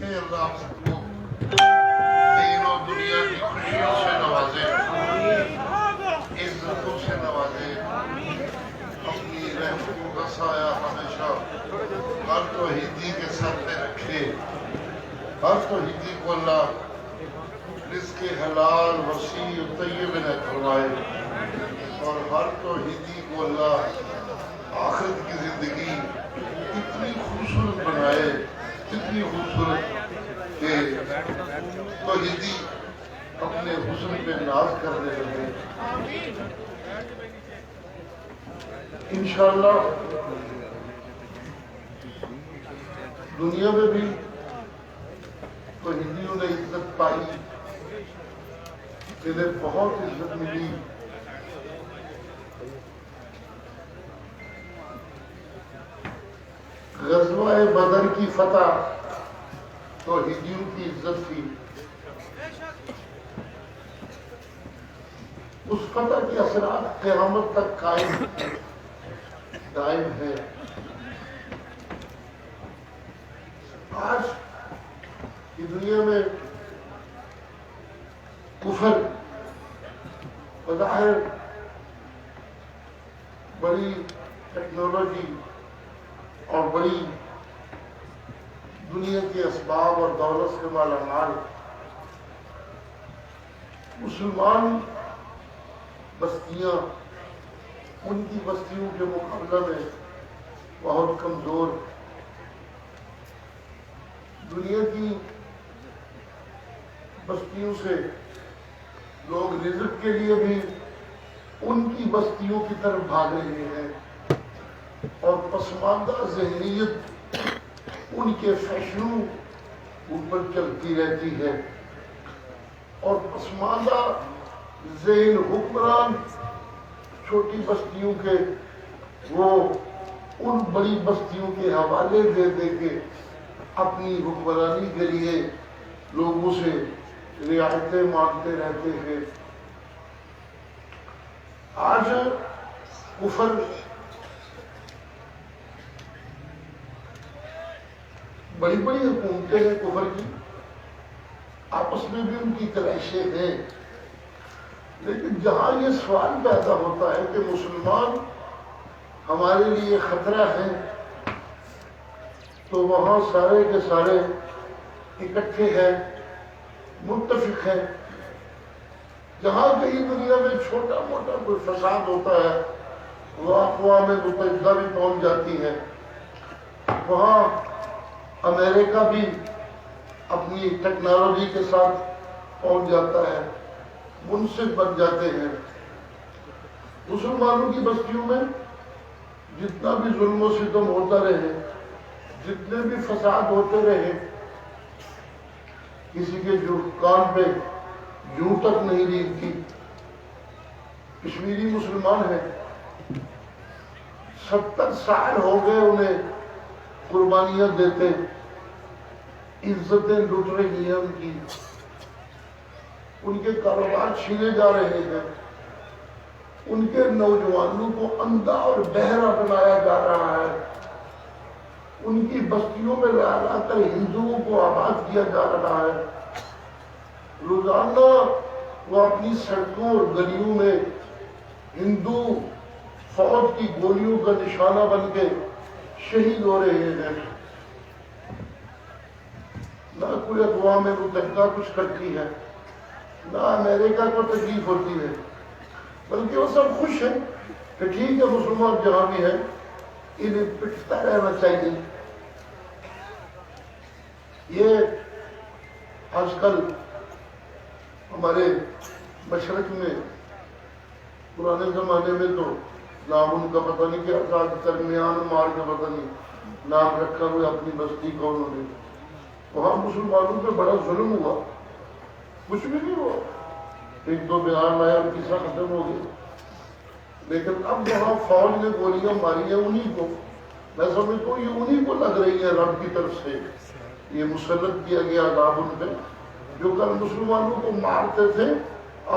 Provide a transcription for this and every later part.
کہ اللہ کو دین و دنیا کی خوشیوں سے نوازے، عزتوں سے نوازے، اپنی رحمتوں کا سایہ ہمیشہ ہر توحیدی کے سر پہ رکھے، ہر توحیدی کو اللہ رزق حلال وسیع و طیب نہ فرمائے، اور ہر توحیدی کو اللہ آخرت کی زندگی اتنی خوبصورت بنائے، اتنی خوبصورت کہ توحیدی اپنے حسن پہ ناز کرنے لگے۔ انشاءاللہ دنیا میں بھی توحیدیوں نے عزت پائی، انہیں بہت عزت ملی۔ غزوہ بدر کی فتح توحیدیوں کی عزت تھی، اس فتح کے اثرات قیامت تک دائم ہے۔ آج کی دنیا میں کفر بظاہر بڑی ٹیکنالوجی اور بڑی دنیا کے اسباب اور دولت سے مالا مال، مسلمان بستیاں ان کی بستیوں کے مقابلہ میں بہت کمزور، دنیا کی بستیوں سے لوگ رزق کے لیے بھی ان کی بستیوں کی طرف بھاگ رہے ہیں، اور پسماندہ ذہنیت ان کے فیشنوں اوپر چلتی رہتی ہے، اور پسماندہ ذہن حکمران چھوٹی بستیوں کے وہ ان بڑی بستیوں کے حوالے دے دے کے اپنی حکمرانی کے لیے لوگوں سے رعایتیں مانگتے رہتے ہیں۔ آج کفر بڑی بڑی حکومتیں ہیں کفر کی، آپس میں بھی ان کی کلیشیں ہیں، لیکن جہاں یہ سوال پیدا ہوتا ہے کہ مسلمان ہمارے لیے خطرہ ہیں، تو وہاں سارے کے سارے اکٹھے ہیں، متفق ہیں۔ جہاں کہیں دنیا میں چھوٹا موٹا کوئی فساد ہوتا ہے وہ اقوام متحدہ بھی پہنچ جاتی ہے، وہاں امریکہ بھی اپنی ٹیکنالوجی کے ساتھ پہنچ جاتا ہے، منصف بن جاتے ہیں۔ مسلمانوں کی بستیوں میں جتنا بھی ظلم و ستم ہوتا رہے، جتنے بھی فساد ہوتے رہے، کسی کے جو کان پہ جوں تک نہیں ریگتی۔ کشمیری مسلمان ہیں، 70 سال ہو گئے انہیں قربانیاں دیتے، عزتیں لٹ رہی ہیں ان کی، ان کے کاروبار چھینے جا رہے ہیں، ان کے نوجوانوں کو اندھا اور بہرا بنایا جا رہا ہے، ان کی بستیوں میں لا لا کر ہندوؤں کو آباد کیا جا رہا ہے۔ روزانہ وہ اپنی سڑکوں اور گلیوں میں ہندو فوج کی گولیوں کا نشانہ بن کے شہید ہو رہے ہیں۔ نہ کوئی اقوام متحدہ کچھ کرتی ہے، نہ امریکہ کو تکلیف ہوتی ہے، بلکہ وہ سب خوش ہیں کہ ٹھیک ہے مسلمان جہاں بھی ہیں انہیں پٹتا رہنا چاہیے۔ یہ آج کل ہمارے مشرق میں پرانے زمانے میں تو نام ان کا پتہ نہیں کیا تھا، درمیان مار کا پتہ نہیں نام رکھا ہوئے اپنی بستی کو انہوں نے، وہاں مسلمانوں پہ بڑا ظلم ہوا، کچھ بھی نہیں ہوا، ایک دو بیان آیا ان کی سا ختم ہو گئی، لیکن اب وہاں فوج نے گولیاں ماری ہیں انہی کو، میں سمجھتا ہوں یہ انہی کو لگ رہی ہے رب کی طرف سے، یہ مسلط کیا گیا عذاب ان پہ، جو کل مسلمانوں کو مارتے تھے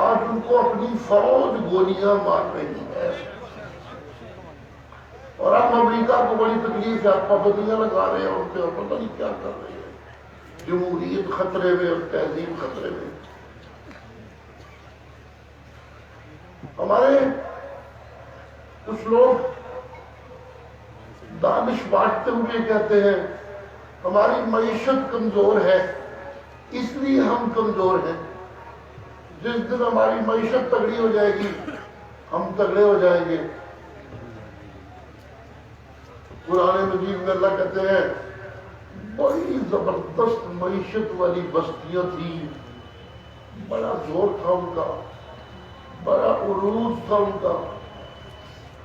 آج ان کو اپنی فوج گولیاں مار رہی ہے۔ اور اب امریکہ کو بڑی تکلیف ہے، آپ پابندیاں لگا رہے ہیں ان پہ اور پتہ نہیں کیا کر رہے ہیں۔ جمہوریت خطرے میں اور تہذیب خطرے میں. ہمارے کچھ لوگ دانش بانٹتے ہوئے کہتے ہیں ہماری معیشت کمزور ہے اس لیے ہم کمزور ہیں. جس دن ہماری معیشت تگڑی ہو جائے گی ہم تگڑے ہو جائیں گے. قرآن مجید میں اللہ کہتے ہیں بڑی زبردست معیشت والی بستیاں تھی، بڑا زور تھا ان کا، بڑا عروج تھا ان کا.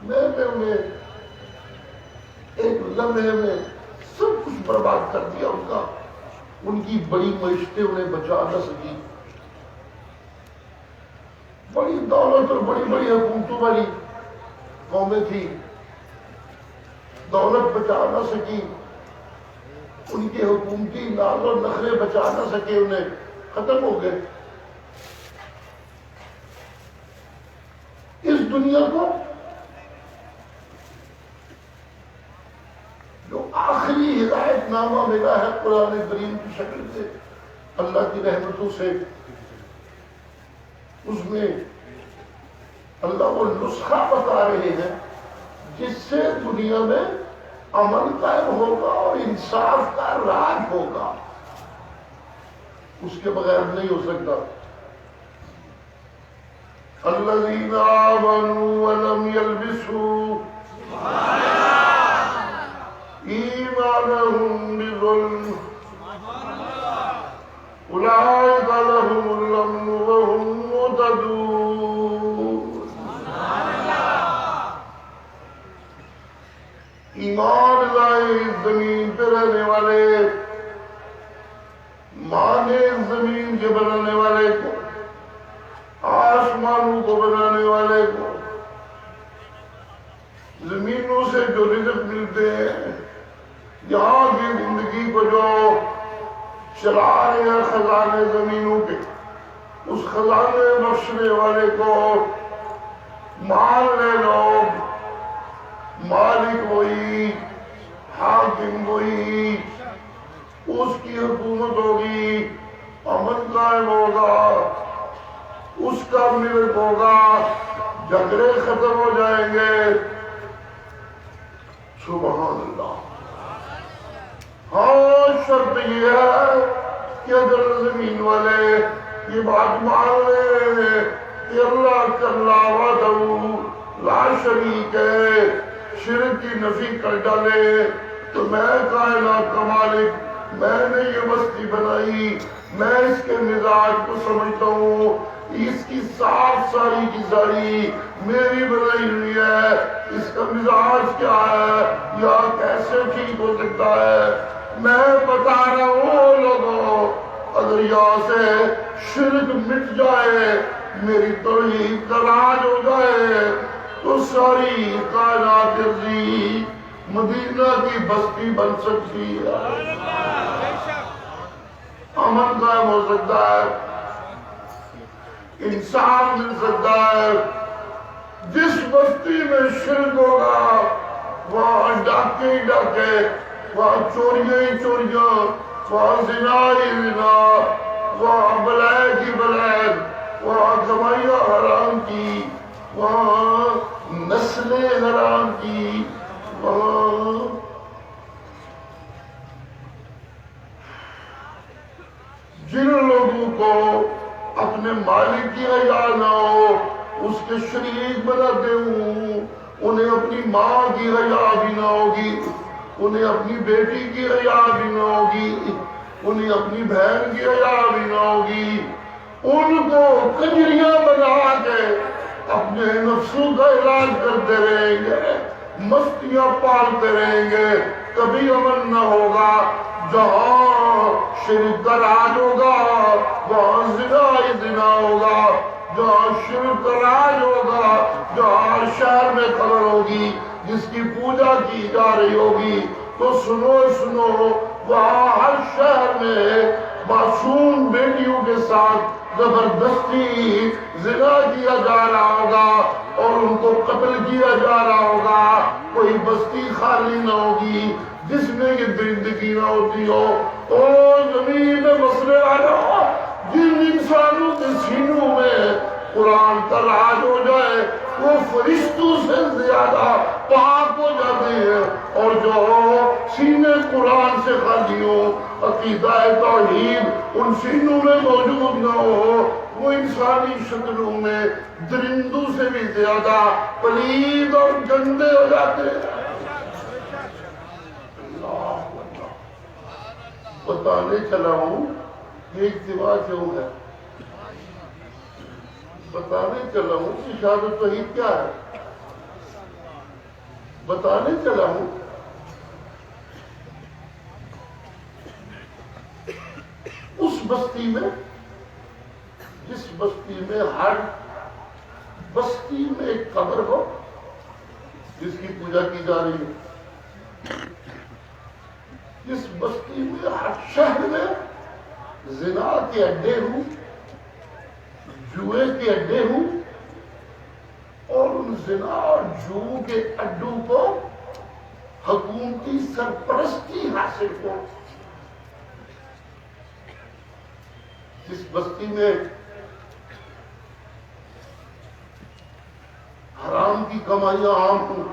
میں نے انہیں ایک لمحے میں سب کچھ برباد کر دیا ان کا. ان کی بڑی معیشتیں انہیں بچا نہ سکی. بڑی دولت اور بڑی بڑی حکومتوں والی قومیں تھی، دولت بچا نہ سکی. ان کے حکومتی ناز اور نخرے بچا نہ سکے، انہیں ختم ہو گئے. اس دنیا کو جو آخری ہدایت نامہ ملا ہے قرآن کریم کی شکل سے اللہ کی رحمتوں سے، اس میں اللہ وہ نسخہ بتا رہے ہیں جس سے دنیا میں امن قائم ہوگا اور انصاف کا راج ہوگا. اس کے بغیر نہیں ہو سکتا. الذین آمنوا ولم یلبسوا ایمانهم بظلم اولئک لهم الامن وهم مہتدون. ایمان لائے زمین پہ رہنے والے، مانے زمین کے بنانے والے کو، آسمانوں کو بنانے والے کو، زمینوں سے جو رزق ملتے ہیں، یہاں کی زندگی کو جو چلا رہے ہیں خزانے زمینوں کے، اس خزانے بخشنے والے کو مان لے لو. مالک وہی، حاکم وہی، اس کی حکومت ہوگی، امن قائم ہوگا، اس کا ملک ہوگا، جھگڑے ختم ہو جائیں گے. سبحان اللہ. ہاں شرط یہ ہے کہ اگر زمین والے یہ بات مان لیں کہ اللہ کا وحدہ لا شریک ہے، شرک کی نفی کر ڈالے، تو میں کائنات کا مالک، میں نے یہ بستی بنائی، میں اس کے مزاج کو سمجھتا ہوں، اس کی صاف ساری کی ساری میری بنائی ہوئی ہے، اس کا مزاج کیا ہے یا کیسے ٹھیک ہو سکتا ہے. میں بتا رہا ہوں لوگوں، اگر یہاں سے شرک مٹ جائے، میری توحید کا راج ہو جائے، تو ساری کائنات عزیز مدینہ کی بستی بن سکتی ہے، امن قائم ہو سکتا ہے، انصاف مل سکتا ہے. جس بستی میں شرک ہوگا وہاں ڈاکے ہی ڈاکے، وہاں چوریاں ہی چوریاں، وہاں زنا ہی زنا، وہاں بلائے کی بلائے، وہاں کمائیاں حرام کی، وہاں نسلیں حرام کی، وہاں جن لوگوں کو اپنے مالک کی حیا نہ ہو، اس کے شریک بناتے ہوں، انہیں اپنی ماں کی حیا بھی نہ ہوگی، انہیں اپنی بیٹی کی حیا بھی نہ ہوگی، انہیں اپنی بہن کی حیا بھی نہ ہوگی. ان کو کنجریاں بنا کے اپنے نفسوں کا علاج کرتے رہیں گے، مستیاں پالتے رہیں گے، کبھی امن نہ ہوگا. جہاں شرک کا راج ہوگا وہاں زنا ہی زنا ہوگا، جہاں شرک کا راج ہوگا، جہاں شہر میں خبر ہوگی جس کی پوجا کی جا رہی ہوگی، تو سنو سنو، وہاں ہر شہر میں معصوم بیٹیوں کے ساتھ زبردستی زنا کیا جا رہا ہوگا اور ان کو قتل کیا جا رہا ہوگا. کوئی بستی خالی نہ ہوگی جس میں یہ درندگی نہ ہوتی ہو. اور زمین میں مسئلے آیا جن انسانوں کے سینوں میں قرآن کا راج ہو جائے وہ فرشتوں سے زیادہ پاک ہو جاتے ہیں، اور جو سینے قرآن سے خالی ہو، عقیدہ توحید ان سینوں میں موجود نہ ہو، وہ انسانی شکلوں میں درندوں سے بھی زیادہ پلید اور گندے ہو جاتے ہیں۔ بتانے چلا ہوں یہ اجتماع کیوں ہے، بتانے چلا ہوں کہ شہادت توحید کیا ہے، بتانے چلا ہوں اس بستی میں، جس بستی میں ہر بستی میں ایک قبر ہو جس کی پوجا کی جا رہی ہے، جس بستی میں ہر شہر میں زنا کے اڈے ہوں، جوئے کے اڈے ہوں، اور ان زنا اور جوؤں کے اڈوں کو حکومتی سرپرستی حاصل ہو، جس بستی میں حرام کی کمائیاں عام ہوں،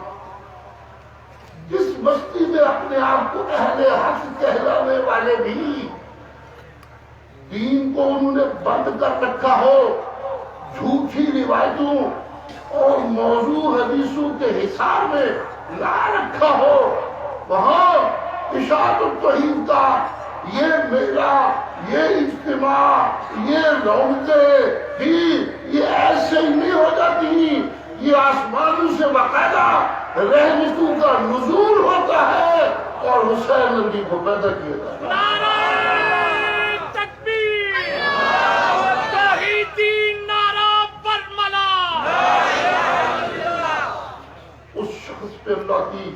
جس بستی میں اپنے آپ کو اہل حق کہلانے والے بھی دین کو انہوں نے بند کر رکھا ہو، جھوٹی روایتوں اور موضوع حدیثوں کے حساب میں لا رکھا ہو، وہاں اشاعت التوحید کا یہ میلہ، یہ اجتماع، یہ رونقیں ہی یہ ایسے ہی نہیں ہو جاتی، یہ آسمانوں سے باقاعدہ رحمتوں کا نزول ہوتا ہے اور حسین نبی کو پیدا کیا جاتا ہے۔ اس شخص پہ اللہ کی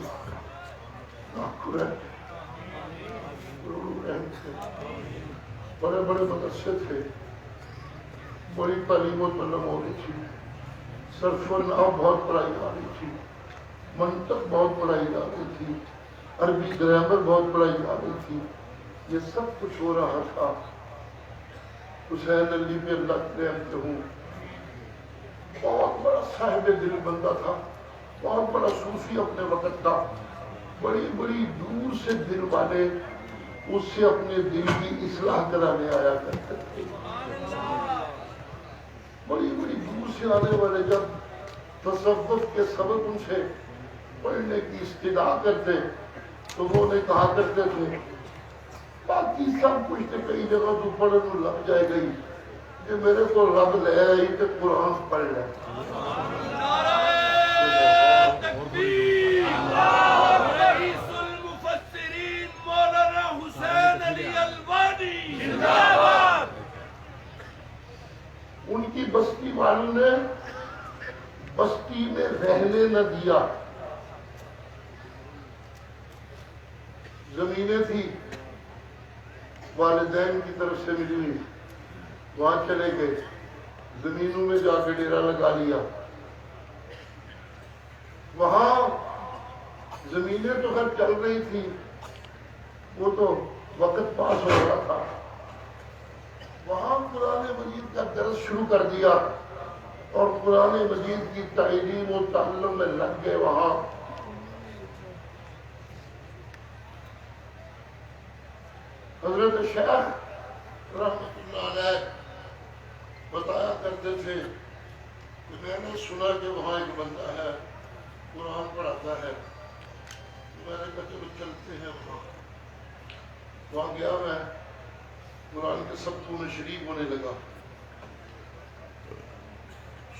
بڑے بڑے مدرسے تھے، بڑی تعلیم و تعلم ہو رہی تھی، صرف و نحو بہت پڑھائی جا رہی تھی، منطق بہت پڑھائی جا رہی تھی، عربی گرامر بہت پڑھائی جا رہی تھی، یہ سب کچھ ہو رہا تھا۔ حسین علی پہ اللہ کے رحم سے ہوں، بہت بڑا صاحب دل بندہ تھا، بہت بڑا صوفی اپنے وقت تھا، بڑی بڑی دور سے دل والے اس سے اپنے دل کی اصلاح کرانے آیا کرتے تھے، بڑی بڑی دور سے آنے والے جب تصوف کے سبق ان سے پڑھنے کی استدعا کرتے تو وہ انہیں کہا کرتے تھے باقی سب کچھ تو کئی جگہ تو پڑھنے لگ جائے گئی، کہ میرے کو رب لے آئی کہ قرآن پڑھ لے۔ ان کی بستی والوں نے بستی میں رہنے نہ دیا، زمینیں تھی والدین کی طرف سے ملی ہوئی، وہاں چلے گئے، زمینوں میں جا کے ڈیرا لگا لیا، وہاں زمینیں تو خیر چل رہی تھی، وہ تو وقت پاس ہو رہا تھا، وہاں قرآن مجید کا درس شروع کر دیا اور قرآن مجید کی تعلیم و تعلم میں لگ گئے۔ وہاں حضرت شیخ رحمۃ اللہ علیہ بتایا کرتے تھے کہ میں نے سنا کہ وہاں ایک بندہ ہے قرآن پڑھاتا ہے، میں نے کہا چلو چلتے ہیں، وہاں گیا، میں قرآن کے سبقوں میں شریک ہونے لگا۔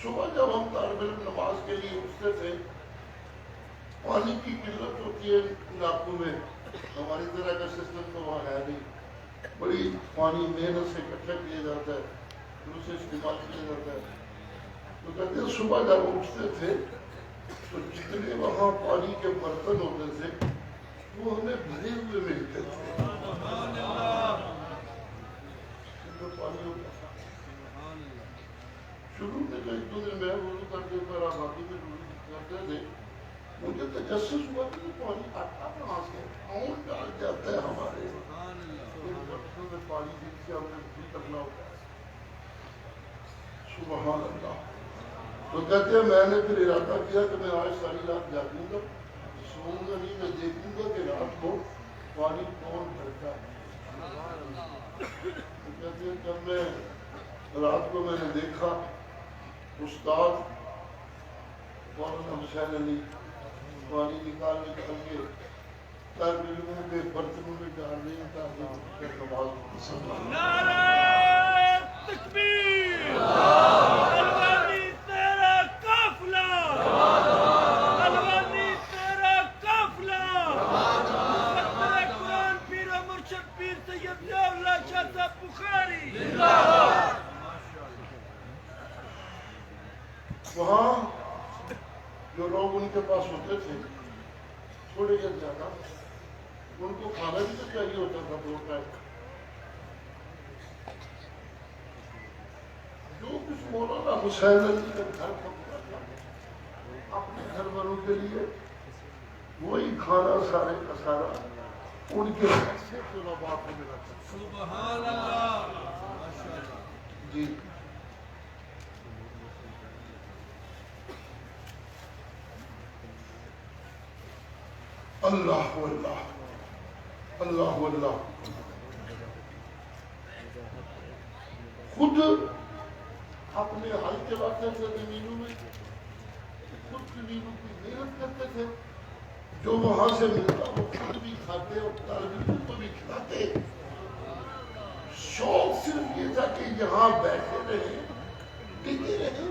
صبح جب ہم طالب علم نماز کے لیے اٹھتے تھے، پانی کی قلت ہوتی ہے علاقوں میں، ہماری طرح کا سسٹم تو وہاں ہے نہیں، بڑی پانی محنت سے اکٹھا کیا جاتا ہے، پھر اسے استعمال کیا جاتا ہے۔ تو کہتے ہیں صبح جب اٹھتے تھے تو جتنے وہاں پانی کے برتن ہوتے تھے وہ ہمیں بھرے ہوئے ملتے تھے، پانی ہوتا تھا۔ شروع میں تو ایک دو دن میں وضو کرتے تھے، باقی میں کرتے تھے، مجھے تجسس ہوا کہ پانی آتا کہاں سے، کون ڈال جاتا ہے ہمارے خالی دل سے ہم نے بھی کرنا ہوتا ہے. سبحان اللہ. تو کہتے ہیں میں نے پھر ارادہ کیا کہ میں آج ساری رات جاگوں گا, سوؤں گا نہیں, میں دیکھوں گا کہ رات کو پانی کون بھرتا ہے. تو کہتے ہیں جب میں رات کو میں نے دیکھا استاد مولانا حسین علی پانی نکالنے کے لیے طالب کے برتنوں میں ڈال رہے ہیں تاکہ نماز. نعرہ تکبیر, الوانی تیرا قافلہ, الوانی تیرا قافلہ, مقدر قرآن پیر و مرشد پیر سید ضیاء اللہ شاہ صاحب بخاری. وہاں جو لوگ ان کے پاس ہوتے تھے تھوڑے یا زیادہ, ان کو کھانا بھی تو چاہیے ہوتا تھا 2 ٹائم. جو کچھ مولانا حسین علی کا گھر کا پورا تھا اپنے گھر والوں کے لیے وہی کھانا سارے کا سارا ان کے حصے طلباء کو ملا تھا. سبحان اللہ. جی اللہ اللہ اللہ اللہ. خود اپنے حل چلاتے تھے زمینوں میں, خود زمینوں کی محنت کرتے تھے, جو وہاں سے ملتا وہ خود بھی کھاتے اور طالبوں کو بھی کھلاتے. شوق صرف یہ تھا کہ یہاں بیٹھے رہے, ٹکے رہے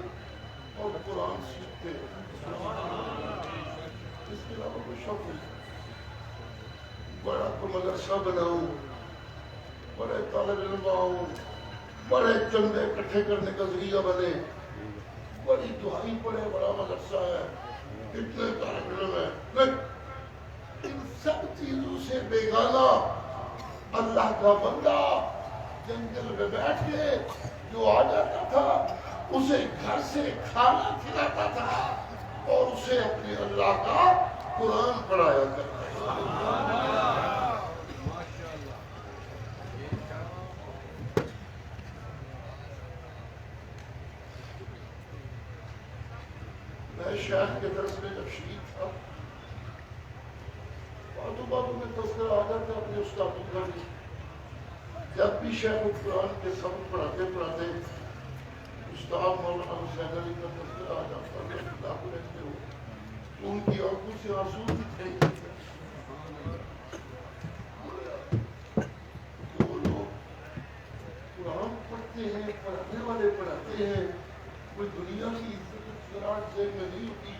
اور قرآن سیکھتے. اس کے علاوہ کوئی شوق نہیں. بڑا کو مدرسہ بناؤں, بڑے طالب علم آؤں, بڑے چندے اکٹھے کرنے کا ذریعہ بنے, بڑی دعائی پڑے, بڑا مدرسہ ہے, اتنے طالب علم ہے. نہیں, ان سب چیزوں سے بیگانہ اللہ کا بندہ جنگل میں بیٹھ کے جو آ جاتا تھا اسے گھر سے کھانا کھلاتا تھا اور اسے اپنے اللہ کا قرآن پڑھایا کرتا تھا. میں شیخ کے درس میں جب شریک تھا, باتوں میں تذکرہ آ جاتا اپنے استادوں کا بھی. جب بھی شیخ القرآن کے سبق پڑھاتے استاد مولانا حسین علی کا تذکرہ آ جاتا, لاکھوں رہتے ہو تو ان کی آنکھوں سے آنسو بھی تھے. وہ لوگ قرآن پڑھتے ہیں, پڑھانے والے پڑھاتے ہیں, کوئی دنیا کی عزت سے میں نہیں ہوتی,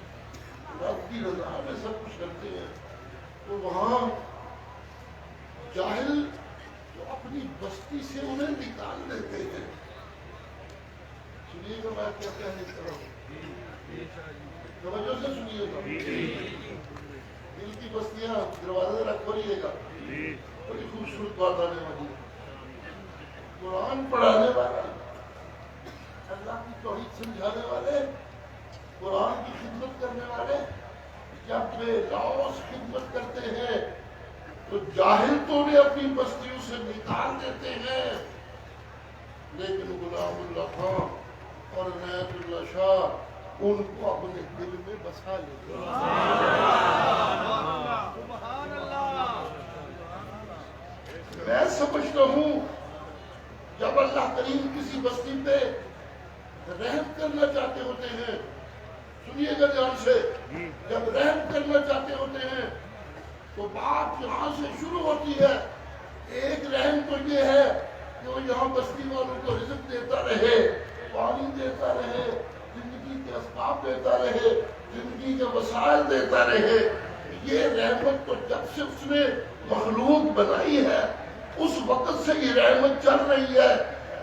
رب کی رضا میں سب کچھ کرتے ہیں. تو وہاں جاہل جو اپنی بستی سے انہیں نکال لیتے ہیں. سنیے گا میں کیا کہنے کی طرف, توجہ سے سنیے گا. دل کی بستیاں دروازے رکھ کھولیے گا, بڑی خوبصورت بات آنے والی ہے. قرآن پڑھانے والے, اللہ کی توحید سمجھانے والے, قرآن کی خدمت کرنے والے جب بے لوث خدمت کرتے ہیں تو جاہل تو انہیں اپنی بستیوں سے نکال دیتے ہیں, لیکن غلام اللہ خان اور عنایت اللہ شاہ ان کو اپنے دل میں بسا لیتے ہیں. میں سمجھتا ہوں جب اللہ کریم کسی بستی پہ رحم کرنا چاہتے ہوتے ہیں, سنیے گا دھیان سے, جب رحم کرنا چاہتے ہوتے ہیں تو بات یہاں سے شروع ہوتی ہے. ایک رحم تو یہ ہے کہ وہ یہاں بستی والوں کو رزق دیتا رہے, پانی دیتا رہے, زندگی کے اسباب دیتا رہے, زندگی کے وسائل دیتا رہے. یہ رحمت تو جب سے اس نے مخلوق بنائی ہے اس وقت سے یہ رحمت چل رہی ہے.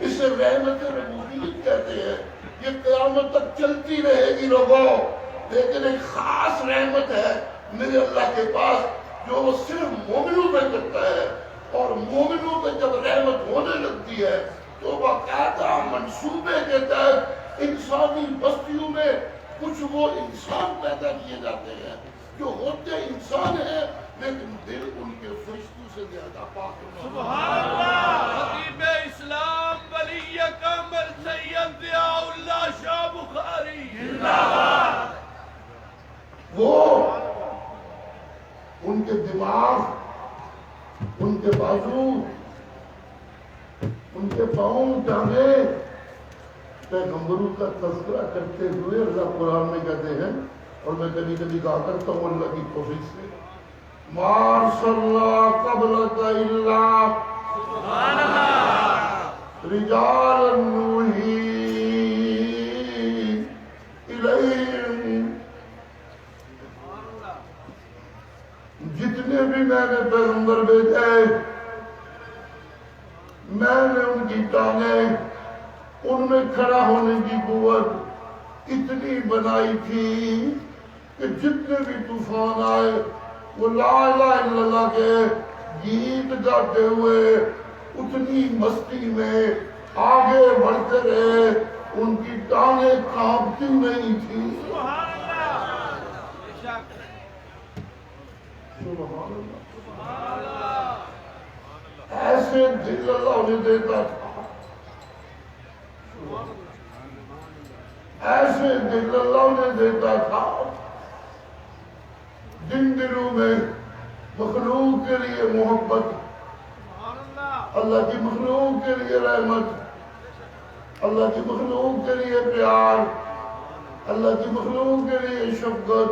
اسے رحمت ربوبیت کہتے ہیں. یہ قیامت تک چلتی رہے گی لوگوں, لیکن ایک خاص رحمت ہے میرے اللہ کے پاس جو وہ صرف مومنوں پہ کرتا ہے, اور مومنوں پہ جب رحمت ہونے لگتی ہے تو باقاعدہ منصوبے کے تحت انسانی بستیوں میں کچھ وہ انسان پیدا کیے جاتے ہیں جو ہوتے انسان ہیں لیکن دل ان کے فرشتوں سے زیادہ پاک. سبحان اللہ. سید ضیاء اللہ شاہ بخاری وہ ان کے دماغ، ان کے بازو، ان کے پاؤں، ٹانگیں پیغمبروں کا تذکرہ کرتے ہوئے اللہ قرآن میں کہتے ہیں، اور میں کبھی کبھی کہا کرتا ہوں اللہ کی توفیق سے، ما صلی قبلک الا رجال نوحی الیہم، جتنے بھی میں نے پیغمبر بھیجے میں نے ان کی ٹانگیں، ان میں کھڑا ہونے کی قوت اتنی بنائی تھی کہ جتنے بھی طوفان آئے وہ لا الہ الا اللہ کے گیت گاتے ہوئے اتنی مستی میں آگے بڑھتے رہے، ان کی ٹانگیں کانپتی نہیں تھی۔ سبحان اللہ۔ ایسے دل اللہ انہیں دیتا تھا، ایسے دل اللہ انہیں دیتا تھا، جن دلوں میں مخلوق کے لیے محبت، اللہ کی مخلوق کے لیے رحمت، اللہ کی مخلوق کے لیے پیار، اللہ کی مخلوق کے لیے شفقت،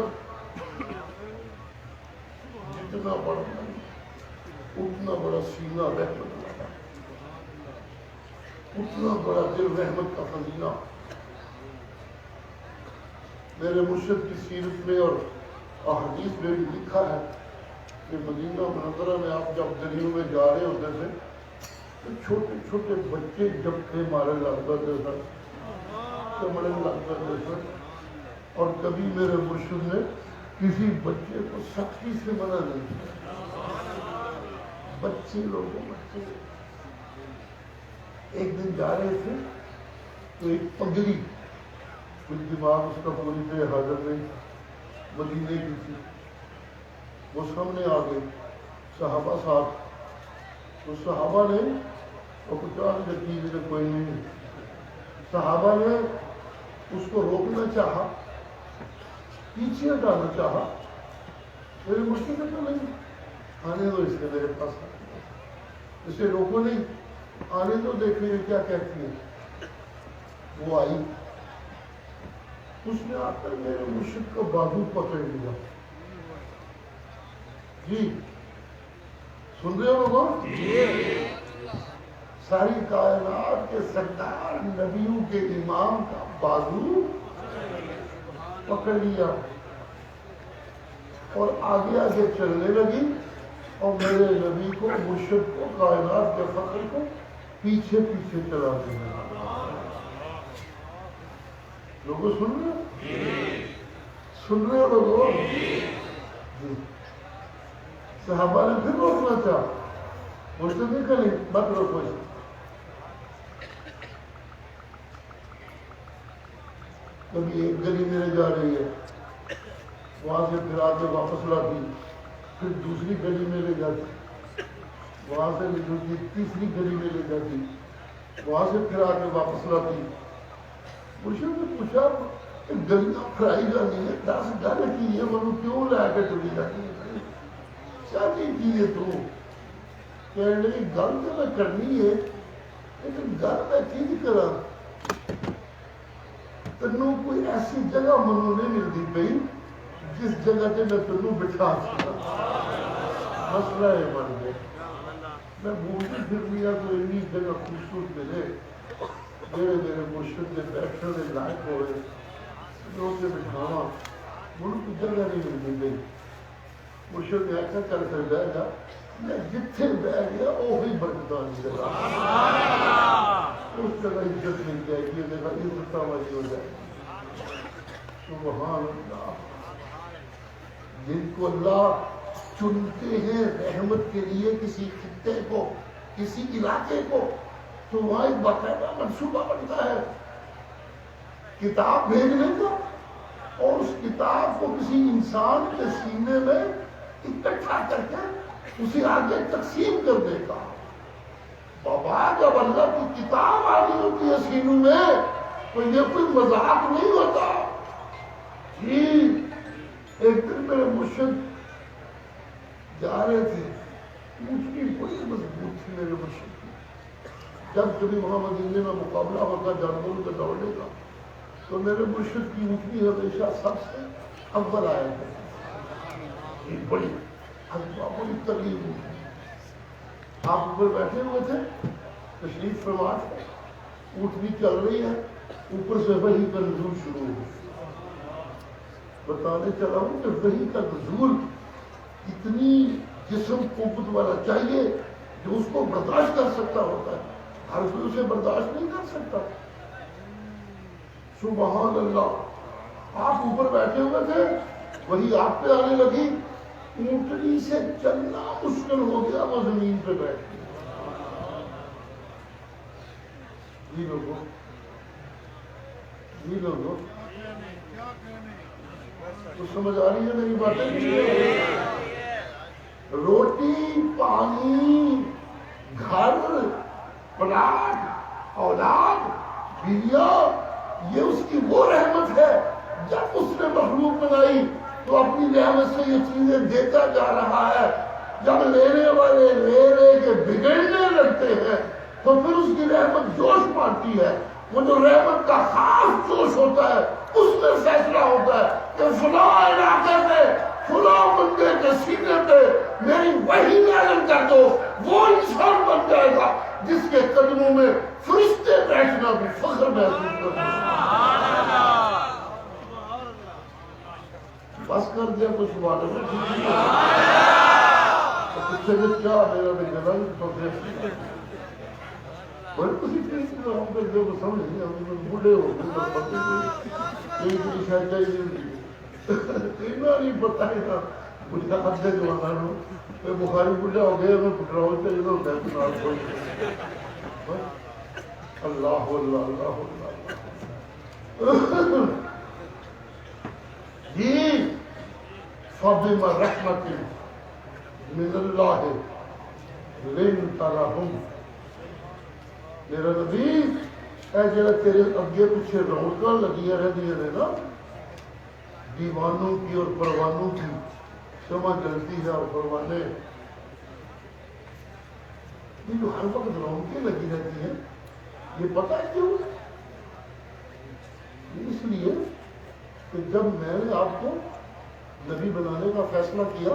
جتنا بڑھنا اتنا بڑا سینہ رحمت والا، اتنا بڑا دل رحمت کا خزینہ۔ میرے مرشد کی سیرت میں اور احادیث میں بھی لکھا ہے کہ مدینہ منورہ میں آپ جب گلیوں میں جا رہے ہوتے تھے تو چھوٹے چھوٹے بچے جب تھے مارے لگ جاتے تھے، چمڑے لگ جاتے تھے، اور کبھی میرے مرشد نے کسی بچے کو سختی سے منع نہیں کیا۔ بچے لوگوں بچے ایک دن جا رہے تھے تو ایک پگڑی، کچھ دماغ اس کا پوری طرح حاضر نہیں، مدینے کی تھی، وہ سامنے آ گئی، صحابہ صاحب، تو صحابہ نے اور کچھ چیز نے کوئی نہیں، صحابہ نے اس کو روکنا چاہا، پیچھے ہٹانا چاہا، میرے مشکل تو نہیں، آنے دو اس کے میرے پاس، اسے روکو نہیں، آنے دو، دیکھیں یہ کیا کہتی ہے۔ وہ آئی، اس نے آ کر میرے مرشد کا بازو پکڑ لیا۔ جی سن رہے ہو لوگوں؟ ساری کائنات کے سردار نبیوں کے امام کا بازو پکڑ لیا اور آگے آگے چلنے لگی، اور میرے نبی کو، مرشد کو، کائنات کے فخر کو پیچھے پیچھے چلا دینا۔ لوگوں سن رہے ہو؟ سن رہے ہو لوگوں؟ جی صحابہ نے پھر روکنا چاہا، مرشد نہیں کریں مت روکو۔ کبھی ایک گلی میرے جا رہی ہے، وہاں سے پھر آ کے واپس لاتی، پھر دوسری گلی میں لے جاتی، وہاں سے تیسری گلی میں لے جاتی، وہاں سے پھر آ کے واپس لاتی۔ مرشد نے پوچھا گلیاں پھرائی جانی ہے، 10 گل کی ہے، منو کیوں لے کے چلی جاتی ہے؟ شادی کی ہے تو کہنے لگی گل تو میں کرنی ہے، لیکن گل میں کی کرا، تینوں کوئی ایسی جگہ منو نہیں ملتی پئی جس جگہ سے میں تینوں بٹھا سکتا۔ مسئلہ یہ بن گیا، میں بھولتی پھر لیا تو اتنی جگہ خوبصورت ملے، میرے مرشد نے بیٹھنے میں لائق ہوئے، لوگ سے بٹھانا، ملک کی جگہ نہیں ملتی پئی۔ مرشد نے ایسا کر کر بہ جا، میں جتھے بہ گیا وہی برکتاں جگہ، اس جگہ عزت مل جائے گی، جگہ عزت والی ہو جائے گی۔ سبحان اللہ، جن کو اللہ چنتے ہیں رحمت کے لیے کسی خطے کو، کسی علاقے کو، تو وہاں ایک باقاعدہ منصوبہ بنتا ہے کتاب بھیجنے کا، اور اس کتاب کو کسی انسان کے سینے میں اکٹھا کر کے اسے آگے تقسیم کر دے گا۔ بابا جب اللہ کی کتاب آ رہی ہوتی ہے سینوں میں تو یہ کوئی مذاق نہیں ہوتا جی۔ ایک دن میرے مرشد جا رہے تھے، اونٹنی بڑی مضبوط تھی میرے مرشد کی، جب کبھی وہاں مدینے میں مقابلہ ہوتا جانوروں کے دوڑنے کا تو میرے مرشد کی اونٹنی ہمیشہ سب سے اول آیا کرتی، ایک بڑی بڑی تکلیف اونٹنی۔ آپ اوپر بیٹھے ہوئے تھے، تشریف فرما تھے، اونٹنی چل رہی ہے، اوپر سے وحی کا نزول شروع ہو گیا۔ بتانے چلا ہوں کہ وحی کا نزول اتنی جسم قوت والا چاہیے جو اس کو برداشت کر سکتا ہوتا ہے، ہر کوئی اسے برداشت نہیں کر سکتا۔ سبحان اللہ، آپ اوپر بیٹھے ہوئے تھے، وہی آپ پہ آنے لگی، اونٹنی سے چلنا مشکل ہو گیا، وہ زمین پہ بیٹھ گئی۔ جی لوگوں تو سمجھ آ رہی ہے میری باتیں؟ روٹی، پانی، گھر، پلاٹ، اولاد، بیویاں، یہ اس کی وہ رحمت ہے۔ جب اس نے مخلوق بنائی تو اپنی رحمت سے یہ چیزیں دیتا جا رہا ہے۔ جب لینے والے لے کے بگڑنے لگتے ہیں تو پھر اس کی رحمت جوش پاتی ہے۔ وہ جو رحمت کا خاص جوش ہوتا ہے اس میں فیصلہ ہوتا ہے کہ فلاں علاقے میں فلاں بندے کے سینے پہ میری وحی نازل کر دو، وہ انسان بن جائے گا جس کے قدموں میں فرشتے بیٹھنا بھی فخر محسوس کرتے ہیں۔ بس کر دیا کچھ بات ہے پیچھے سے کیا میرا بھی گلا بڑے کسی چیز کو ہم کر دے سمجھ نہیں، ہم بوڑھے ہو گئے شاید چاہیے نہیں پتا ہی تھا مجھے ادھے جوانا ہوں بخاری بوڑھا ہو گیا میں پٹراؤ چاہیے ہوتا ہے اللہ اللہ اللہ جی فبما رحمت من اللہ لنت لہم۔ میرا نبی اے جڑا تیرے اگے پیچھے رونقاں لگیاں رہندیاں نے نا دیوانوں کی اور پروانوں کی، شمع جلتی ہے اور پروانے، یہ جو ہر وقت رونقیں لگی رہتی ہیں، یہ پتہ ہے کیوں؟ اس لیے کہ جب میں نے آپ کو نبی بنانے کا فیصلہ کیا،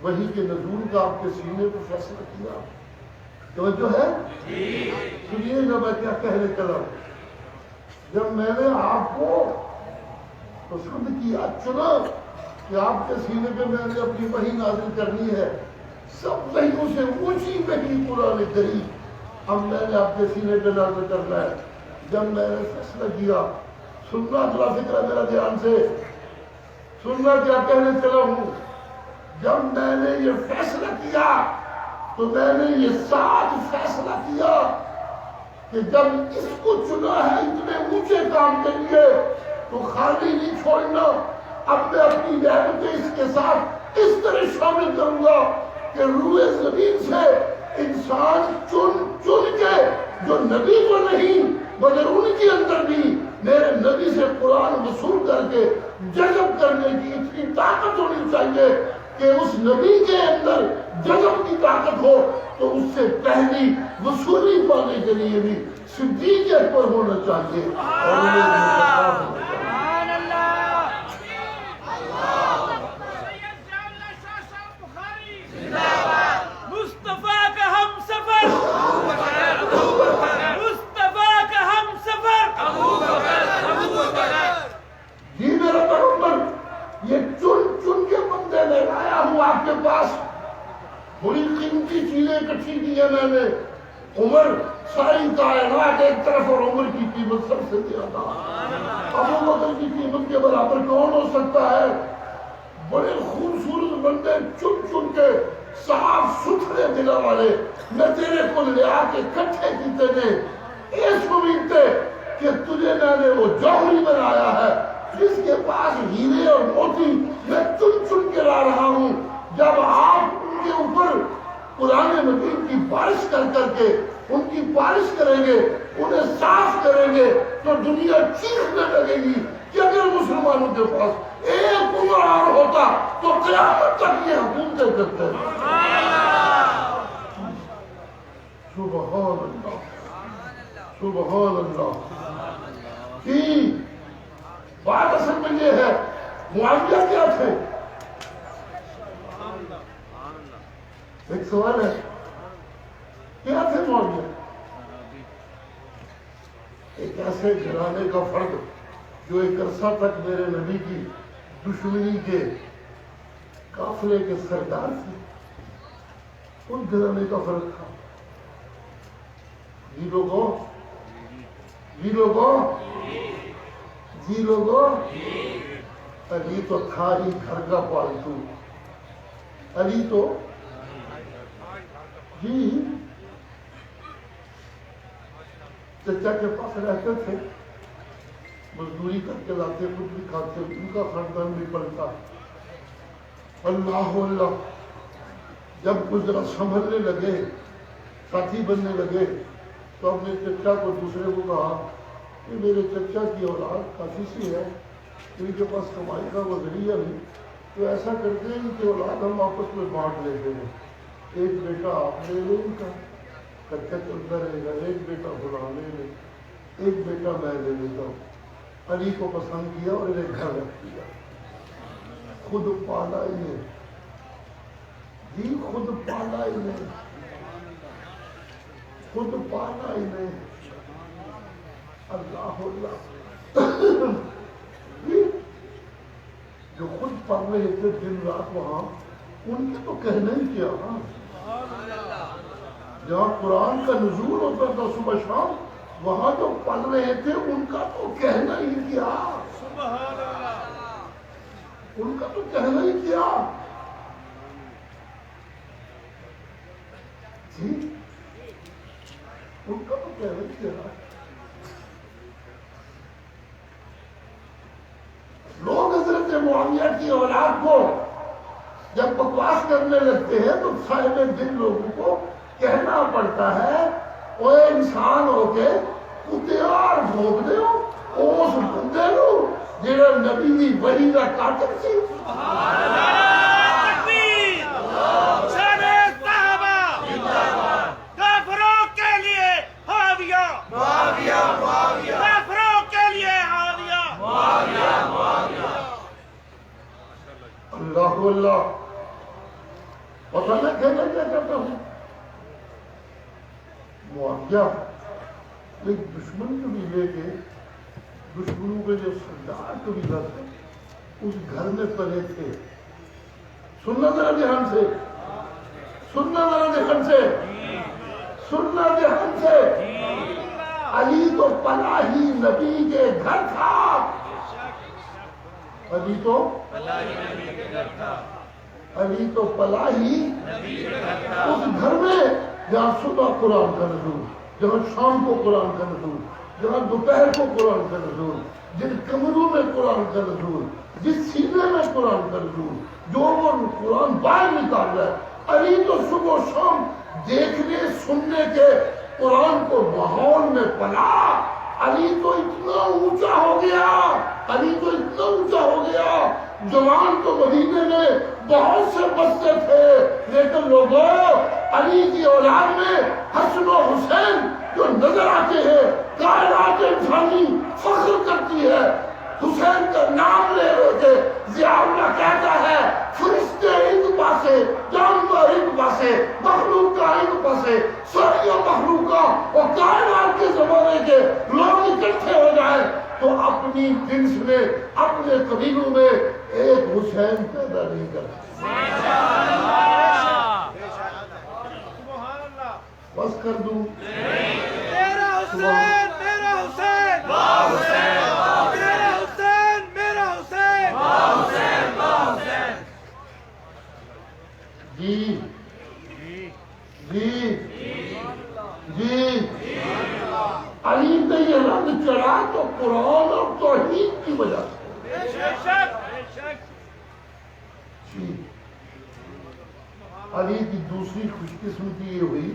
وحی کے نزول کا آپ کے سینے کو فیصلہ کیا، توجہ ہے؟ سنیے گا میں کیا کہنے چلا ہوں۔ جب میں نے آپ کو پسند کیا، چنا کہ آپ کے سینے پہ میں نے اپنی وحی نازل کرنی ہے، سب وحیوں سے اونچی وحی قرآن کریم اب میں نے آپ کے سینے پہ نازل کرنا ہے۔ جب میں نے فیصلہ کیا، سننا ذرا فکر ہے میرا دھیان سے، سننا کیا کہنے چلا ہوں۔ جب میں نے یہ فیصلہ کیا تو میں نے یہ ساتھ فیصلہ کیا کہ جب اس کو چنا ہے اتنے اونچے کام کے لیے تو خالی نہیں چھوڑنا، اب میں اپنی رحمت اس کے ساتھ اس طرح شامل کروں گا کہ روئے زمین سے انسان چن چن کے جو نبی کو نہیں مگر ان کے اندر بھی میرے نبی سے قرآن وصول کر کے جذب کرنے کی اتنی طاقت ہونی چاہیے کہ اس نبی کے اندر جذب کی طاقت ہو تو اس سے پہلی وصولی پانے کے لیے بھی صدیق پر ہونا چاہیے اور جی میرا پیغمبر یہ چن چن کے بندے لے آیا ہوں آپ کے پاس، بڑی قیمتی چیزیں اکٹھی کی ہیں میں نے، عمر ساری کائنات ایک طرف اور عمر کی قیمت سب سے زیادہ، ابو بکر کی قیمت کے برابر کون ہو سکتا ہے؟ بڑے خوبصورت بندے چن چن کے صاف ستھرے دلوں والے میں تیرے کو لے آ کے اکٹھے کیتے نے اس امید پہ کہ تجھے میں نے وہ جوہری بنایا ہے جس کے پاس ہیرے اور موتی میں چن چن کے لا رہا ہوں۔ جب آپ ان کے اوپر قرآن مجید کی بارش کر کر کے ان کی بارش کریں گے، انہیں صاف کریں گے تو دنیا چیخنے لگے گی کہ اگر مسلمانوں کے پاس ایک عمران ہوتا تو قیامت تک یہ حکومتیں کرتے ہیں۔ سبحان اللہ، سبحان اللہ۔ کہ بات اصل میں یہ ہے، معاویہ کیا تھے؟ ایک سوال ہے، کیا تھے معاویہ؟ ایک ایسے گھرانے کا فرد جو ایک عرصہ تک میرے نبی کی دشمنی کے قافلے کے سردار تھے، ان گھرانے کا فرد تھا۔ جی لوگوں، جی لوگوں، جی لوگوں، علی تو تھا ہی گھر کا پالتو، علی تو جی چچا کے پاس رہتے تھے، مزدوری کر کے لاتے، کچھ بھی کھاتے، ان کا خاندان بھی پلتا۔ اللہ اللہ، جب کچھ ذرا سنبھلنے لگے، ساتھی بننے لگے، تو اپنے چچا کو دوسرے کو کہا کہ میرے چچا کی اولاد کافی سی ہے، ان کے پاس کمائی کا وہ ذریعہ نہیں، تو ایسا کرتے ہیں کہ اولاد ہم آپس میں بانٹ لیتے ہیں، ایک بیٹا آپ لے لیں ان کا، کچا چلتا رہے گا، ایک بیٹا بلا لے لے، ایک بیٹا میں لے لیتا ہوں۔ علی کو پسند کیا اور انہیں گھر رکھ دیا، خود پالا انہیں، جی خود پالا انہیں، خود پالا انہیں۔ اللہ اللہ، جو خود پڑھ رہے تھے دن رات وہاں، ان کے تو کہنا ہی کیا، جہاں قرآن کا نزول ہوتا تھا صبح شام، وہاں جو پڑھ رہے تھے ان کا تو کہنا ہی کیا، ان کا تو کہنا ہی کیا جی، ان کا تو کہنا ہی کیا۔ لوگ حضرت معاویہ کی اولاد کو جب بکواس کرنے لگتے ہیں تو صاحب دل لوگوں کو کہنا پڑتا ہے، وہ انسان ہو کے کتے اور بھوگ دے ہو، اس بندے نو جڑا نبی دی وحی دا قاتل سی۔ کافروں کے لیے معاویہ، کافروں کے لیے معاویہ۔ اللہ اللہ، پتہ نہ کہنا کیا کرتا ہوں، معاویہ ایک دشمن کو بھی لے کے، دشمنوں کے جو سردار کو بھی لگتے اس گھر میں پلے تھے۔ سننا ذرا دھیان سے، سننا ذرا دھیان سے، سننا دھیان سے، علی تو پلا ہی نبی کے گھر تھا، علی تو پلا ہی اس گھر میں جہاں صبح قرآن کا نزول، جہاں شام کو قرآن کا نزول، جہاں دوپہر کو قرآن کا نزول، جن کمروں میں قرآن کا نزول، جس سینے میں قرآن کا نزول، جو وہ قرآن باہر نکال رہا ہے، علی تو صبح و شام دیکھنے سننے کے قرآن کو ماحول میں پلا۔ علی تو اتنا اونچا ہو گیا، علی تو اتنا اونچا ہو گیا، جوان تو مدینے میں بہت سے بستے تھے، لیکن لوگوں علی کی اولاد میں حسن و حسین جو نظر آتے ہیں، کائنات انسانی فخر کرتی ہے۔ حسین کا نام لے رہے تھے، ضیاء اللہ کہتا ہے فرشتے ایک پاسے، جانور ایک پاسے، مخلوقہ ایک پاسے، ساری مخلوقہ اور کائنات کے زمانے کے لوگ اکٹھے ہو جائیں تو اپنی جنس میں، اپنے قبیلوں میں ایک حسین پیدا نہیں کرتے۔ بس کر دوں، میرا حسین، میرا حسین، میرا حسین، میرا حسین۔ جی جی جی، علی نے یہ رنگ چڑھا تو قرآن اور توحید کی وجہ سے۔ جی علی کی دوسری خوش قسمتی یہ ہوئی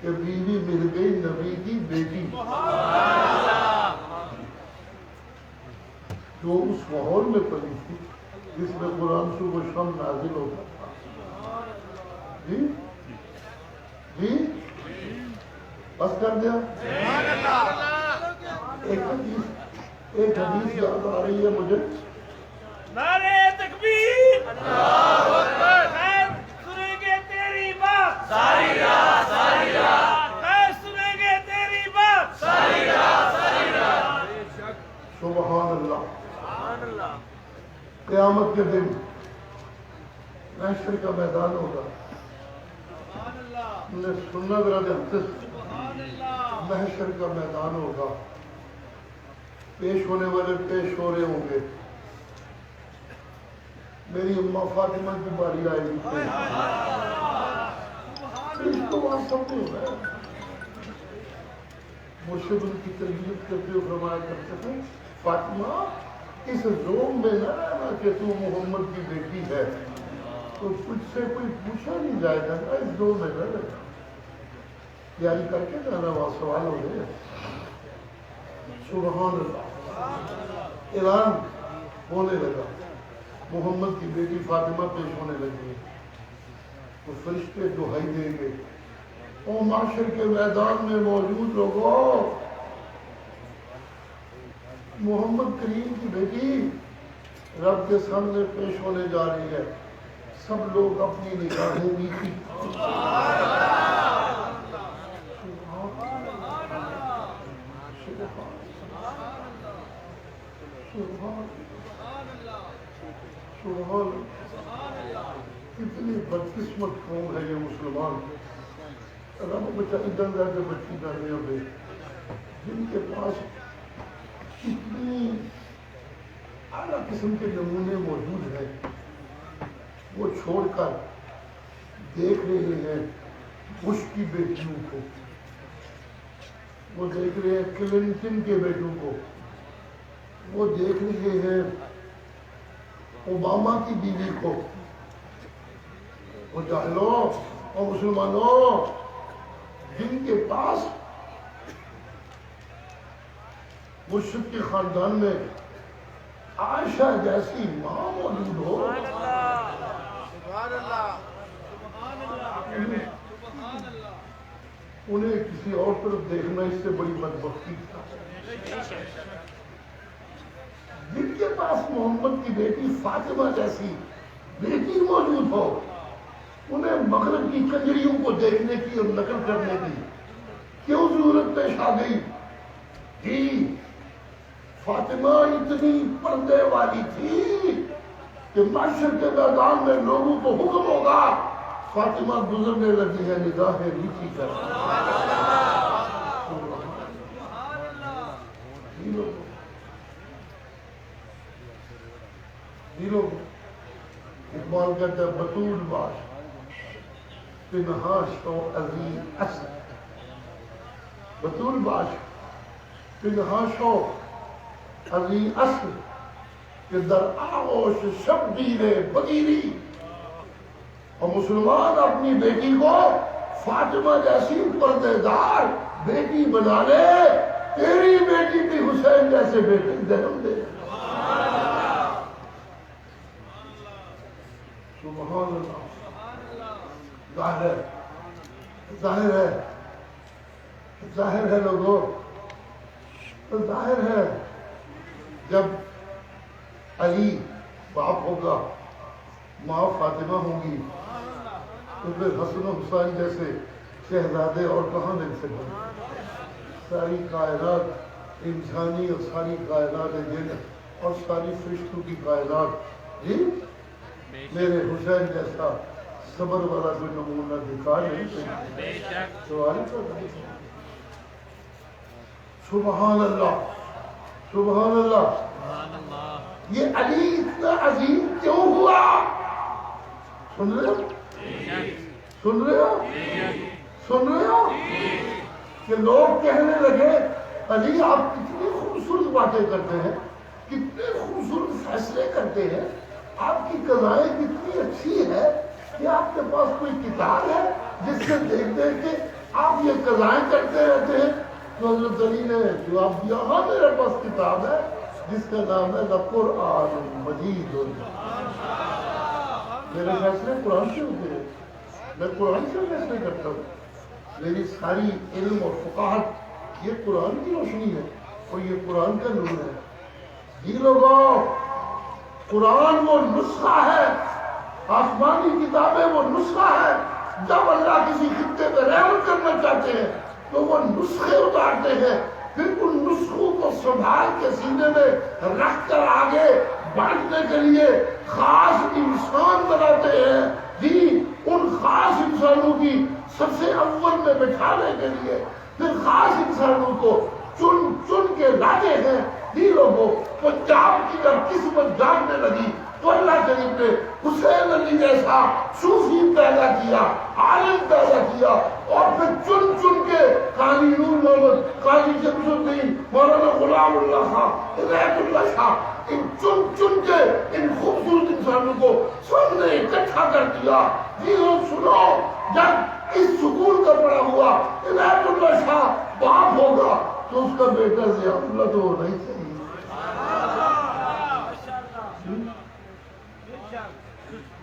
کہ بیوی مل گئی نبی کی بیٹی جو اس ماحول میں پلی تھی جس میں قرآن صبح و شام نازل ہوتا تھا. جی جی بس کر دیا. ایک حدیث یاد آ رہی ہے مجھے. نعرے تکبیر، اللہ اکبر، خیر سنیں گے تیری بات ساری رات، ساری رات، خیر سنیں گے تیری بات ساری رات، ساری رات. سبحان اللہ. سبحان اللہ. قیامت کے دن محشر کا میدان ہوگا. سبحان اللہ. نے سننا ذرا دھیان سے. سبحان اللہ. محشر کا میدان ہوگا. پیش ہونے والے پیش ہو رہے ہوں گے. میری اماں فاطمہ کی باری آئے گی. اس کو وہاں سب نہیں ہو رہا ہے. مرشد ان کی تربیت کرتے ہوئے فرمایا کرتے تھے فاطمہ اس زوم میں نہ رہنا کہ تو محمد کی بیٹی ہے تو کچھ سے کوئی پوچھا نہیں جائے گا. اس زوم میں نہ رہنا. یعنی کر کے جانا وہاں سوال ہو گئے. سبحان اللہ. اعلان ہونے لگا. محمد کی بیٹی فاطمہ پیش ہونے لگی. وہ فرشتے دہائی دیں گے او معاشر کے میدان میں موجود لوگوں، محمد کریم کی بیٹی رب کے سامنے پیش ہونے جا رہی ہے. سب لوگ اپنی نگاہیں نیچی. کتنی بدقسمت قوم ہے یہ مسلمان. رب بچہ ادھر جا کے بچی کرنے ہوئے جن کے پاس کتنی اعلیٰ قسم کے نمونے موجود ہیں وہ چھوڑ کر دیکھ رہے ہیں بش کی بیٹیوں کو، وہ دیکھ رہے ہیں کلنٹن کے بیٹوں کو، وہ دیکھ رہے ہیں اوباما کی بیوی کو. وہ جاہلوں اور مسلمانوں جن کے پاس مرشد کے خاندان میں عائشہ جیسی ماں موجود ہو، انہیں کسی اور طرف دیکھنا اس سے بڑی بدبختی تھا. جن کے پاس محمد کی بیٹی فاطمہ جیسی بیٹی موجود ہو انہیں مغرب کی کنجریوں کو دیکھنے کی اور نقل کرنے کی کیوں ضرورت پیش آ گئی؟ جی فاطمہ اتنی پردے والی تھی کہ معاشر کے میدان میں لوگوں کو حکم ہوگا فاطمہ گزرنے لگی ہے نگاہیں نیچی کر. اقبال کہتا ہے بطول باش پنہا شو عظیم اصل. بطول باش پنہا شو عظیم اصل کہ در آغوش شبیر بگیری. اور مسلمان اپنی بیٹی کو فاطمہ جیسی پردے دار بیٹی بنا لے. تیری بیٹی بھی حسین جیسے بیٹے جنم دے. سبحان اللہ. ظاہر ہے لوگوں، ظاہر ہے جب علی باپ ہوگا ماں فاطمہ ہوگی تو پھر حسن و حسین جیسے شہزادے اور کہاں مل سکتے. ساری کائنات انسانی اور ساری کائنات جن اور ساری فرشتوں کی کائنات جی میرے حسین جیسا صبر والا کوئی نمونہ دکھا نہیں سکتے. سبحان اللہ. سبحان اللہ. یہ علی اتنا عظیم کیوں ہوا؟ سن رہے ہو؟ سن رہے ہو؟ سن رہے ہو کہ لوگ کہنے لگے علی آپ کتنی خوبصورت باتیں کرتے ہیں، کتنے خوبصورت فیصلے کرتے ہیں، آپ کی قضائیں کتنی اچھی ہے، کہ آپ کے پاس کوئی کتاب ہے جس سے دیکھ دیکھ کے آپ یہ قضائیں کرتے رہتے ہیں؟ تو حضرت علی نے جواب دیا ہاں میرے پاس کتاب ہے جس کا نام ہے قرآن مجید. میرے فیصلے قرآن سے ہوتے ہیں، میں قرآن سے فیصلے کرتا ہوں. میری ساری علم اور فقاہت یہ قرآن کی روشنی ہے اور یہ قرآن کا نور ہے. جی لوگوں، قرآن وہ نسخہ ہے، آسمانی کتابیں وہ نسخہ ہے. جب اللہ کسی خطے پہ رحمت کرنا چاہتے ہیں تو وہ نسخے اتارتے ہیں، پھر ان نسخوں کو سنبھال کے سینے میں رکھ کر آگے بانٹنے کے لیے خاص انسان بناتے ہیں. جی ان خاص انسانوں کی سب سے اول میں بٹھانے کے لیے پھر خاص انسانوں کو چن چن کے لاتے ہیں. جی لوگوں، پنجاب کی جب قسمت جاننے لگی تو اللہ کریم نے حسین علی جیسا صوفی پیدا کیا، عالم پیدا کیا، اور پھر چن چن کے قاضی نور محمد، قاضی شمس الدین، مولانا غلام اللہ خان، عنایت اللہ شاہ، ان چن چن کے ان خوبصورت انسانوں کو سامنے اکٹھا کر دیا. جی سنو، جب اس سکول کا پڑا ہوا عنایت اللہ شاہ باپ ہوگا تو اس کا بیٹا ضیاء اللہ تو ہونا ہی چاہیے.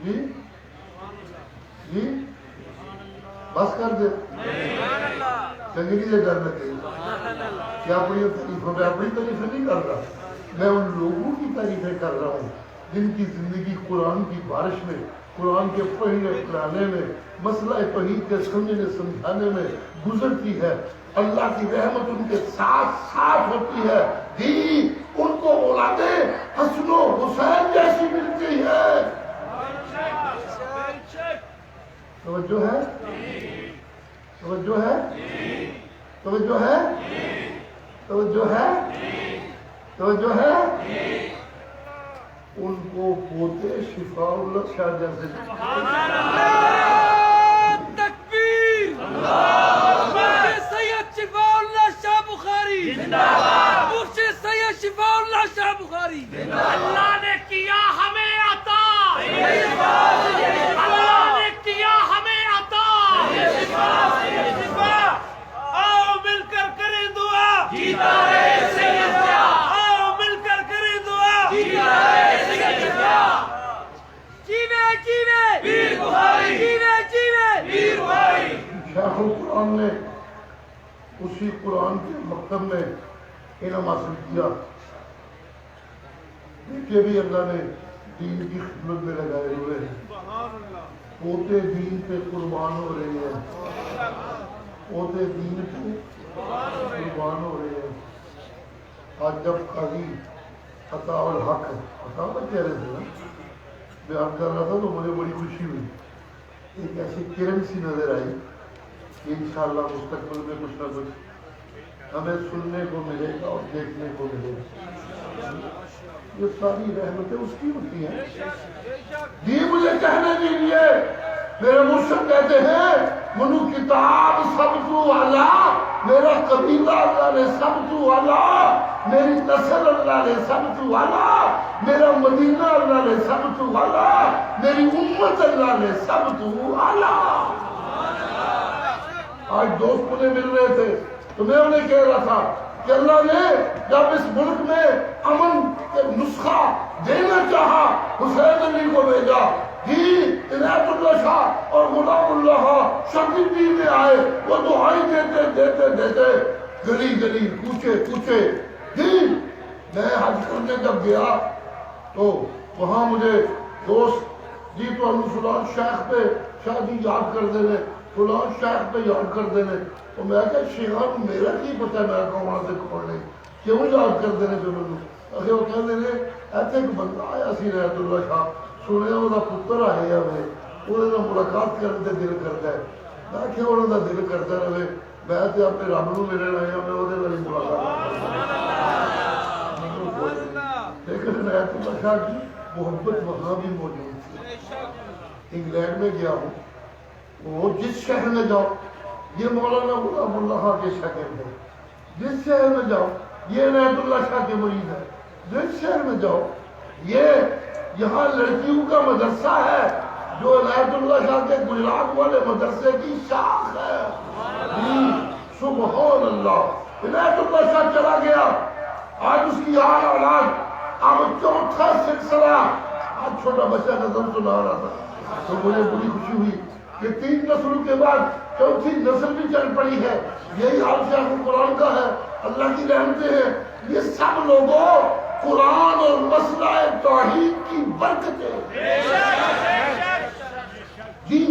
جی جی بس کر دے چنگی سے کرنا چاہیے. کیا اپنی تعریفوں میں اپنی تعریفیں نہیں کر رہا، میں ان لوگوں کی تعریفیں کر رہا ہوں جن کی زندگی قرآن کی بارش میں، قرآن کے پڑھنے پڑھانے میں، مسئلہ توحید کے سمجھنے سمجھانے میں گزرتی ہے. اللہ کی رحمت ان کے ساتھ ساتھ ہوتی ہے. جی ان کو اولادیں حسن و حسین جیسی ملتی ہے. توجہ ہے؟ توجہ ہے؟ توجہ ہے؟ توجہ ہے؟ توجہ ہے؟ ان کو پوتے شفاء اللہ شاہ جیسے تکبیر، سید شفاء اللہ شاہ بخاری زندہ باد، مرشد سید شفاء اللہ شاہ بخاری. اللہ نے کیا ہمیں عطا، اللہ نے کیا ہمیں عطا. آؤ مل کر کریں دعا، جیتا رہے سید شاہ. آؤ مل کر کریں دعا، جیتا رہے سید شاہ. جیوے جیوے ویر بخاری، جیوے جیوے ویر بخاری. شیخ القرآن نے اسی قرآن کے مکتب میں انعام حاصل کیا. بیٹے بھی اللہ نے دین کی خدمت میں لگائے ہوئے ہیں. پوتے دین پہ قربان ہو رہے ہیں، پوتے دین پہ قربان ہو رہے ہیں. آج جب قاضی عطا الحق عطا کا چہرے سے بیان کر رہا تھا تو مجھے بڑی خوشی ہوئی. ایک ایسی کرن سی نظر آئی کہ انشاءاللہ مستقبل میں کچھ نہ کچھ ہمیں سننے کو ملے گا اور دیکھنے کو ملے گا. یہ ساری رحمتیں اس کی ہوتی ہیں. جی مجھے کہنے دیجیے، میرے مرشد کہتے ہیں منو کتاب سب تو والا، میرا قبیلہ اللہ نے سب تو والا، میری نسل اللہ نے سب تو والا، میرا مدینہ اللہ نے سب تو والا، میری امت اللہ نے سب تو والا. آج دوست مجھے مل رہے تھے تو میں انہیں کہہ رہا تھا کہ اللہ نے جب اس ملک میں امن کے نسخہ دینا چاہا حسین علی کو بھیجا. جی عنایت اللہ شاہ اور غلام اللہ شکیل جی میں آئے، وہ دعائیں دیتے دیتے دیتے گلی گلی کوچے کوچے. جی میں حج کرنے جب گیا تو وہاں مجھے دوست جی تو فلان شیخ پہ شادی یاد کر دینے، فلان شیخ پہ یاد کر دینے. تو میں کہا شیخان میرا کی پتہ میں کہاں سے کھولنے کیوں یاد کر دینے پہ مجھے. اگر وہ کہہ دینے ایسے ایک بندہ آیا سی عنایت اللہ شاہ، سنے وہ پتر آئے ہمیں وہ ملاقات کرنے دل کرتا ہے. میں کہ انہوں کا دل کرتا رہے، میں تو اپنے رب نو ملن آیا، میں وہ ملاقات. لیکن عنایت اللہ شاہ کی محبت وہاں بھی موجود تھی. انگلینڈ میں گیا ہوں، وہ جس شہر میں جاؤ یہ مولانا غلام اللہ خان کے شاگرد ہے، جس شہر میں جاؤ یہ عنایت اللہ شاہ کے مرید ہے، جس شہر میں جاؤ یہ یہاں لڑکیوں کا مدرسہ ہے. جو عنایت اللہ شاہ کے گجرات والے مدرسے کی شاخ ہے. سبحان اللہ. عنایت اللہ شاہ چلا گیا, آج اس کی آل اولاد, اب چوتھا سلسلہ. آج چھوٹا بچہ نظم سنا رہا تھا تو مجھے بڑی خوشی ہوئی کہ 3 نسلوں کے بعد چوتھی نسل بھی چل پڑی ہے. یہی حال شیخ القرآن کا ہے. اللہ کی رحمتیں ہیں. یہ سب لوگوں قرآن اور مسئلہ توحید کی برکتیں. جی,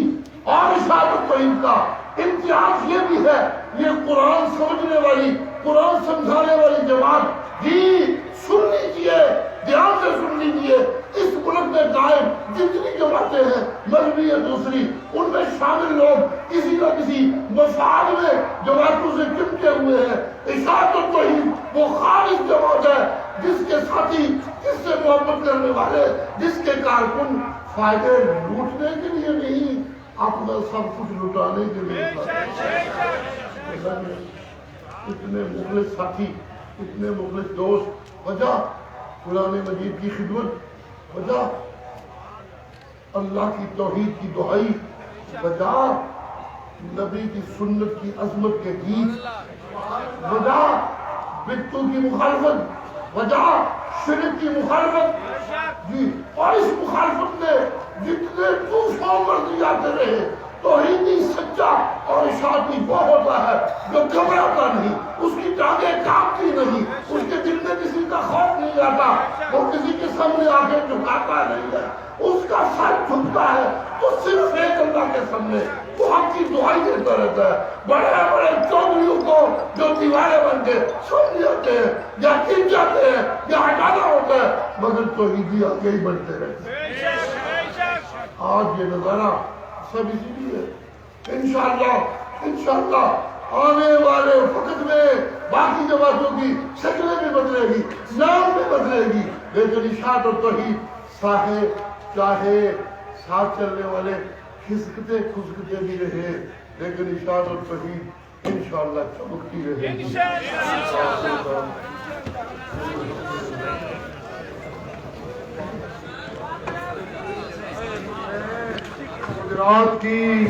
اور اشاعت توحید کا امتیاز یہ بھی ہے, یہ قرآن سمجھنے والی, قرآن سمجھانے والی جماعت جی سن لیجیے, دھیان سے سن لیجیے. اس ملک میں قائم جتنی جماعتیں ہیں مذہبی یا دوسری, ان میں شامل لوگ کسی نہ کسی مفاد میں جماعتوں سے چمٹے ہوئے ہیں. اشاعت توحید وہ خالص جماعت ہے جس کے ساتھی, جس سے محبت کرنے والے, جس کے کارکن فائدے لوٹنے کے لیے نہیں, اپنا سب کچھ لٹانے کے لیے. اتنے مخلص ساتھی, اتنے مخلص دوست, وجہ قرآن مجید کی خدمت, وجہ اللہ کی توحید کی دہائی, وجہ نبی کی سنت کی عظمت کے گیت, وجہ بدعتوں کی مخالفت, وجہ شرک کی مخالفت. جی, اور اس مخالفت میں جتنے طوفان مرضی آتے رہے, توحیدی سچا اور اشاعتی وہ ہوتا ہے جو گھبراتا نہیں, اس کی ٹانگیں کانپتی نہیں, اس کے دل میں کسی کا خوف نہیں آتا, وہ کسی کے سامنے آنکھیں جھکاتا نہیں ہے, اس کا سر جھکتا ہے تو صرف ایک اللہ کے سامنے. وہ حق کی دعائی دیتا رہتا ہے. بڑے بڑے چودھریوں کو جو دیواریں بن کے سن جاتے ہیں یا گر جاتے ہیں یا ہٹانا ہوتا ہے, مگر توحیدی آگے ہی بڑھتے رہتے ہیں. آج یہ نظارہ سب اسی لیے انشاءاللہ آنے والے وقت میں باقی جماعتوں کی شکلیں بھی بدلے گی, نام بھی بدلے گی, لیکن اشاعت اور توحید چاہے ساتھ چلنے والے کھسکتے بھی رہے, لیکن اشاعت اور توحید انشاءاللہ چمکتی رہے گی. گجرات کی